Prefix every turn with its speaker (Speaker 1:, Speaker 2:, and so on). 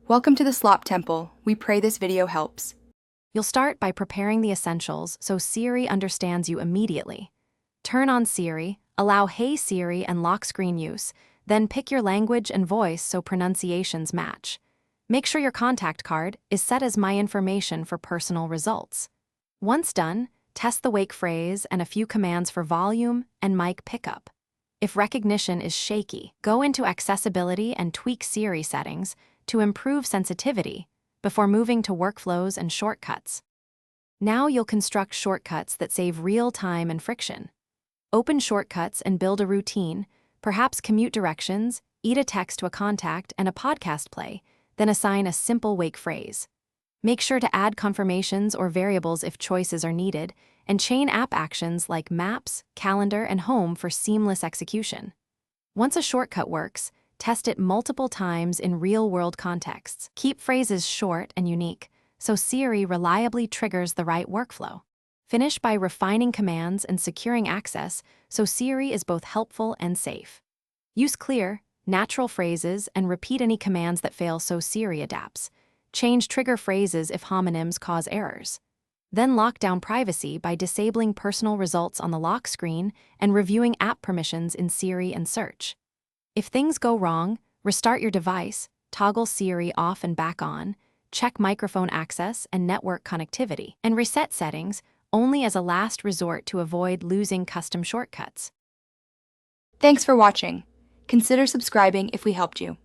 Speaker 1: Welcome to the Slop Temple. We pray this video helps.
Speaker 2: You'll start by preparing the essentials so Siri understands you immediately. Turn on Siri, allow Hey Siri and lock screen use, then pick your language and voice so pronunciations match. Make sure your contact card is set as My Information for personal results. Once done, test the wake phrase and a few commands for volume and mic pickup. If recognition is shaky, go into Accessibility and tweak Siri settings to improve sensitivity before moving to workflows and shortcuts. Now you'll construct shortcuts that save real time and friction. Open shortcuts and build a routine, perhaps commute directions, eat a text to a contact, and a podcast play, then assign a simple wake phrase. Make sure to add confirmations or variables if choices are needed, and chain app actions like Maps, Calendar, and Home for seamless execution. Once a shortcut works, test it multiple times in real-world contexts. Keep phrases short and unique, so Siri reliably triggers the right workflow. Finish by refining commands and securing access so Siri is both helpful and safe. Use clear, natural phrases and repeat any commands that fail so Siri adapts. Change trigger phrases if homonyms cause errors. Then lock down privacy by disabling personal results on the lock screen and reviewing app permissions in Siri and Search. If things go wrong, restart your device, toggle Siri off and back on, check microphone access and network connectivity, and reset settings only as a last resort to avoid losing custom shortcuts.
Speaker 1: Thanks for watching. Consider subscribing if we helped you.